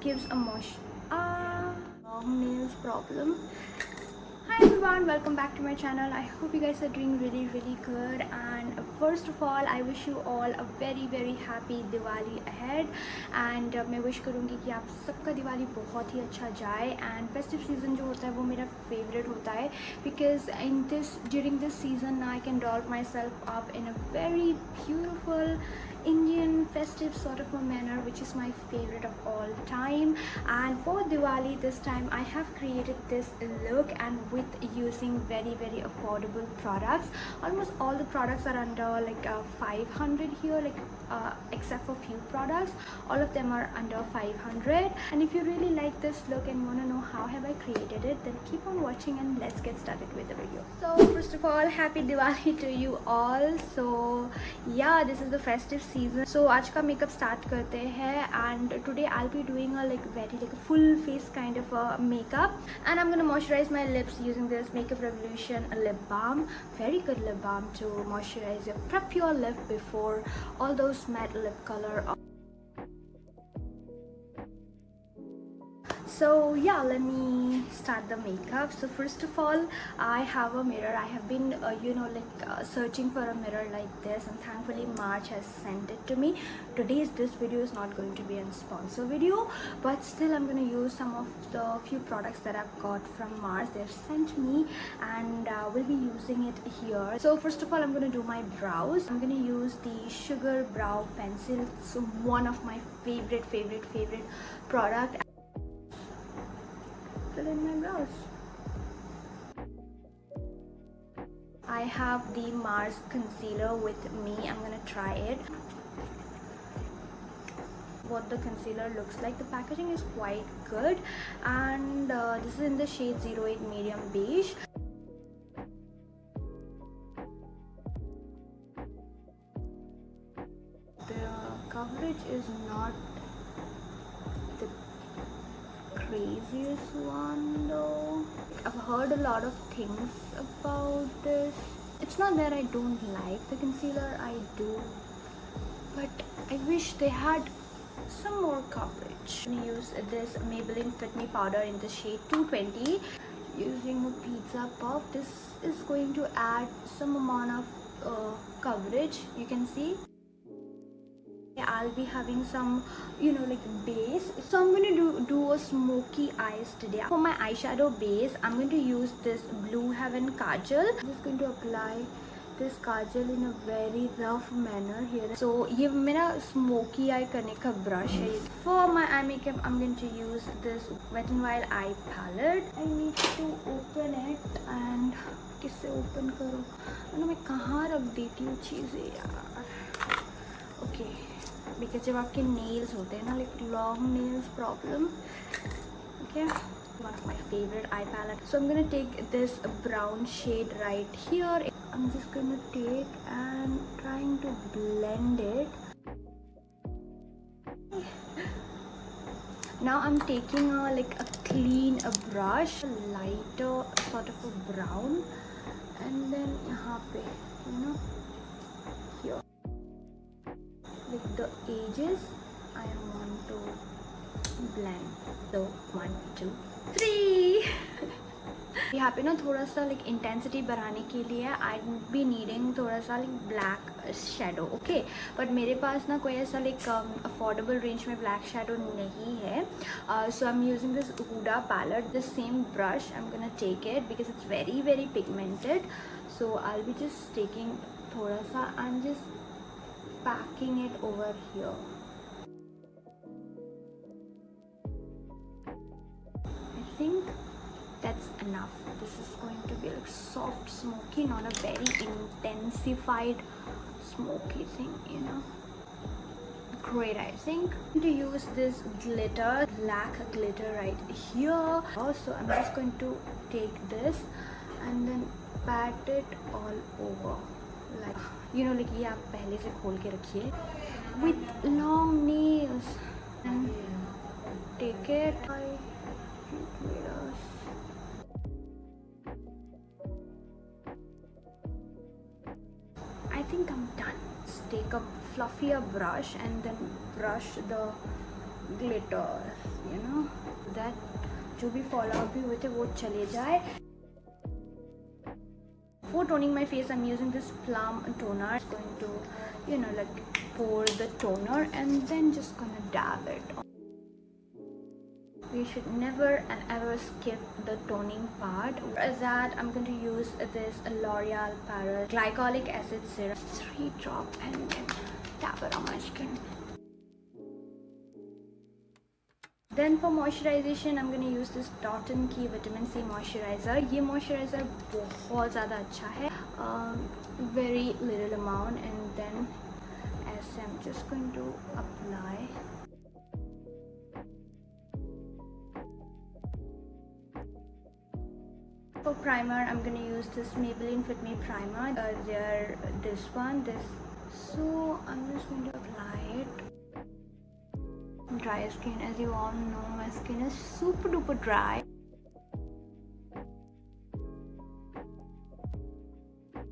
gives a long nails problem. Hi everyone, welcome back to my channel. I hope you guys are doing really good, and first of all I wish you all a very happy Diwali ahead. And मैं wish करूँगी कि आप सबका दिवाली बहुत ही अच्छा जाए. And festive season जो होता है वो मेरा favorite होता है, because during this season I can doll myself up in a very beautiful Indian festive sort of a manner, which is my favorite of all time. And for Diwali this time I have created this look, and with using very affordable products. Almost all the products are under like 500 here, like except for few products, all of them are under 500. And if you really like this look and want to know how have I created it, then keep on watching and let's get started with the video. So first of all, happy Diwali to you all. So yeah, this is the festive season. So आज का makeup start करते हैं, and today I'll be doing a very full face kind of a makeup, and I'm gonna moisturize my lips using this Makeup Revolution lip balm. Very good lip balm to moisturize your prep your lip before all those matte lip color. So yeah, let me start the makeup. So first of all, I have a mirror. I have been searching for a mirror like this, and thankfully March has sent it to me. This video is not going to be a sponsor video, but still I'm going to use some of the few products that I've got from March. They've sent me, and we'll be using it here. So first of all, I'm going to do my brows. I'm going to use the Suger brow pencil. It's one of my favorite product. Fill in my brows. I have the Mars concealer with me. I'm gonna try it. What the concealer looks like. The packaging is quite good, and this is in the shade 08 medium beige. The coverage is not the craziest one though. I've heard a lot of things about this. It's not that I don't like the concealer, I do, but I wish they had some more coverage. I'm gonna use this Maybelline Fit Me powder in the shade 220 using a pizza puff. This is going to add some amount of coverage. You can see I'll be having some base, so I'm going to do a smoky eyes today. For my eyeshadow base, I'm going to use this Blue Heaven kajal. I'm just going to apply this kajal in a very rough manner here. So ये मेरा smoky eye करने का brush है. For my eye makeup, I'm going to use this Wet n Wild eye palette. I need to open it, and किससे open करूँ? मैं कहाँ रख देती हूँ चीज़ें यार? Okay. Because जब आपके nails होते हैं ना, like long nails problem, okay, one of my favorite eye palette. So I'm gonna take this brown shade right here. I'm just gonna take and trying to blend it. Now I'm taking a clean brush, lighter sort of a brown, and then यहाँ पे, here. Like the edges, I want to blend. So 1, 2, 3. यहाँ पे ना थोड़ा सा intensity बढ़ाने के लिए I'd be needing थोड़ा सा black shadow, okay? But मेरे पास ना कोई ऐसा affordable range में black shadow नहीं है. So I'm using this HUDA palette, the same brush. I'm gonna take it because it's very pigmented. So I'll be just taking थोड़ा सा and just packing it over here. I think that's enough. This is going to be soft smoky, not a very intensified smoky thing, Great, I think. I'm going to use this glitter, black glitter right here. Also, I'm just going to take this and then pat it all over. Like ये आप पहले से खोल के रखिए. With long nails, and take it. I think I'm done. Let's take a fluffier brush and then brush the glitter, you know, that जो भी fall out भी हुए थे वो चले जाए. For toning my face, I'm using this plum toner. I'm going to, you know, like pour the toner and then just gonna dab it. We should never and ever skip the toning part. For that, I'm going to use this L'Oreal Paris glycolic acid serum, 3 drops, and then dab it on my skin. Then for moisturization, I'm going to use this Dot & Key Vitamin C moisturizer. ये moisturizer बहुत ज़्यादा अच्छा है. Very little amount, and then as I'm just going to apply. For primer, I'm going to use this Maybelline Fit Me primer. This one. So I'm just going to apply it. Dry skin, as you all know, my skin is super duper dry.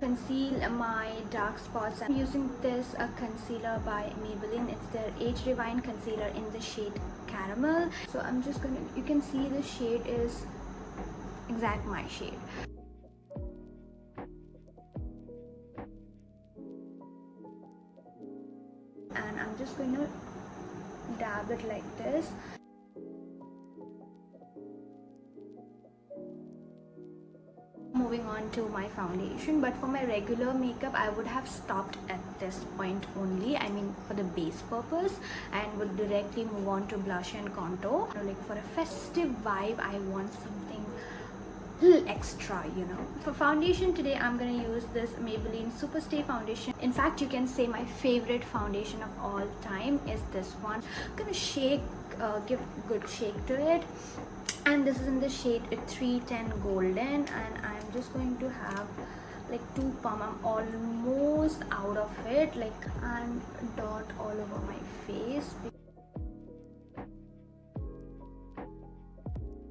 Conceal my dark spots. I'm using this concealer by Maybelline. It's their Age Divine concealer in the shade Caramel. So I'm just gonna, you can see the shade is exact my shade. And I'm just going to dab it like this. Moving on to my foundation, but for my regular makeup I would have stopped at this point only, I mean for the base purpose, and would directly move on to blush and contour. Like for a festive vibe, I want something little extra, you know. For foundation today, I'm gonna use this Maybelline Superstay foundation. In fact, you can say my favorite foundation of all time is this one. I'm gonna give good shake to it, and this is in the shade 310 Golden, and I'm just going to have like 2 pump. I'm almost out of it, like, and dot all over my face.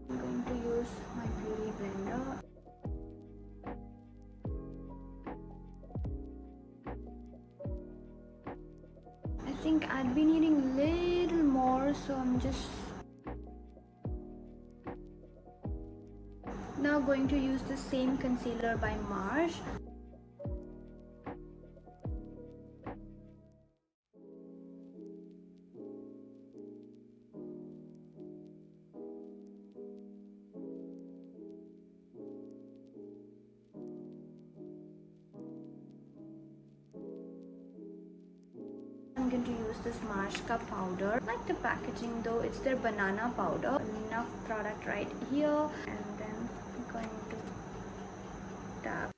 I'm going to use my beauty blender. I think I'd be needing little more, so I'm just now going to use the same concealer by Marsh. I'm going to use this Marsh ka powder. I like the packaging though, it's their banana powder. Enough product right here, and then I'm going to tap.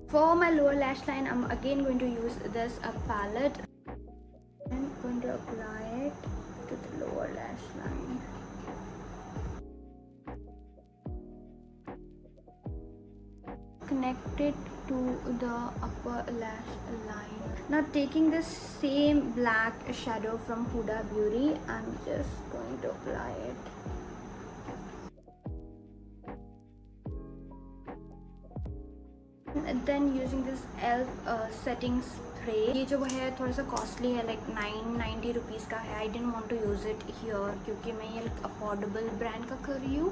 For my lower lash line, I'm again going to use this palette. I'm going to apply it to the lower lash line. Connect it to the upper lash line. Now taking this same black shadow from Huda Beauty, I'm just going to apply it. And then using this e.l.f. setting spray. ये जो है थोड़ा सा costly है, like 990 rupees का है. I didn't want to use it here क्योंकि मैं ये affordable brand का कर रही हूँ.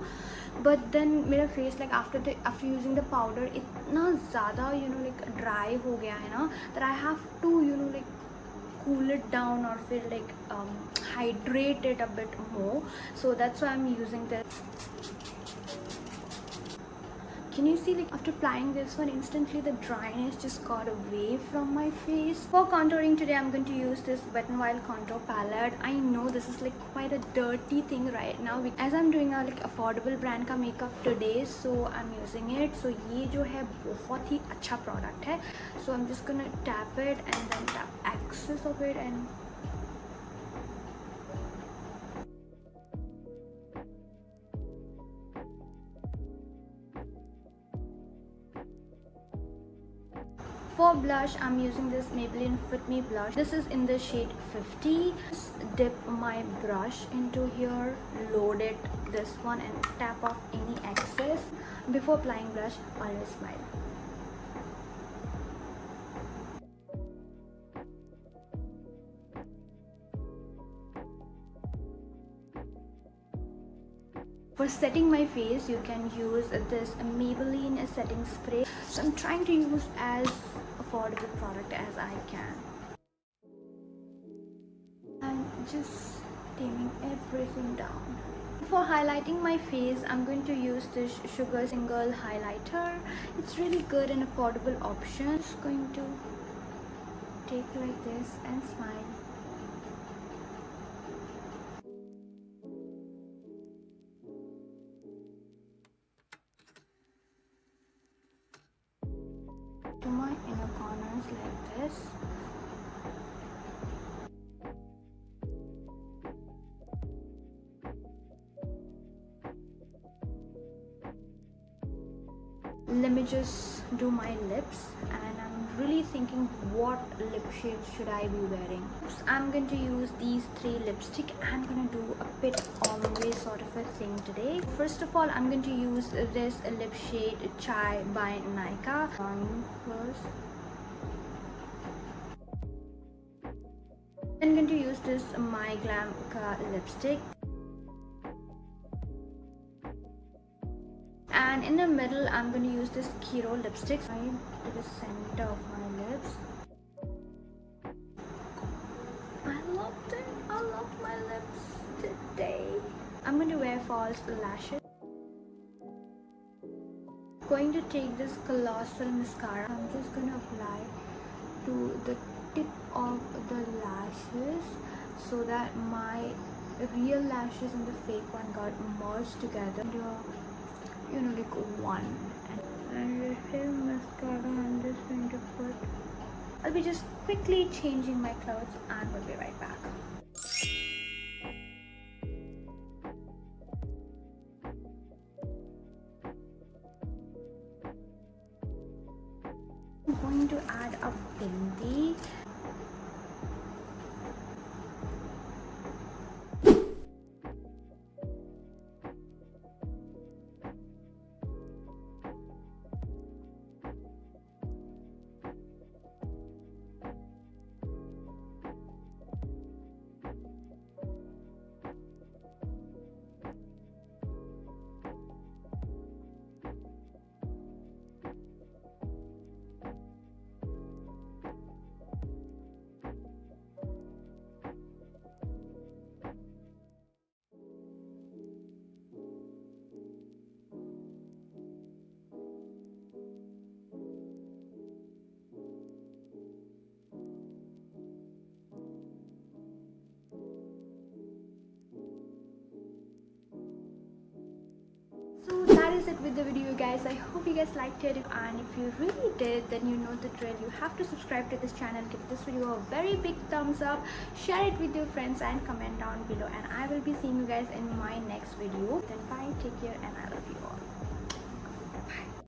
But then मेरा face like after using the powder इतना ज़्यादा like dry हो गया है ना, that I have to like cool it down or feel like hydrate it a bit more. So that's why I'm using this. Can you see, like after applying this one, instantly the dryness just got away from my face. For contouring today, I'm going to use this Wet n Wild contour palette. I know this is like quite a dirty thing right now, as I'm doing a like affordable brand ka makeup today, so I'm using it. So ये जो है बहुत ही अच्छा product है. So I'm just gonna tap it and then tap excess of it and for blush, I'm using this Maybelline Fit Me blush. This is in the shade 50. Just dip my brush into here, load it this one and tap off any excess. Before applying blush, always smile. For setting my face, you can use this Maybelline setting spray. So I'm trying to use as affordable product as I can. And just taming everything down. For highlighting my face, I'm going to use this Suger single highlighter. It's really good and affordable option. Just going to take like this and smile. To my inner corners like this. Let me just do my lips, and I'm really thinking what lip shade should I be wearing. So I'm going to use these 3 lipstick. I'm going to do a bit ombre sort of a thing today. First of all, I'm going to use this lip shade Chai by Nykaa. First, I'm going to use this My Glam lipstick. And in the middle, I'm going to use this Kiro lipstick right to the center of my lips. I loved it. I loved my lips today. I'm going to wear false lashes. Going to take this colossal mascara. I'm just going to apply to the tip of the lashes so that my real lashes and the fake one got merged together. You know, like one. And the same mascara I'm just going to put. I'll be just quickly changing my clothes and we'll be right back. I'm going to add a bindi. That is it with the video, guys. I hope you guys liked it, and if you really did, then you know the drill. You have to subscribe to this channel, give this video a very big thumbs up, share it with your friends, and comment down below. And I will be seeing you guys in my next video. Then bye, take care, and I love you all.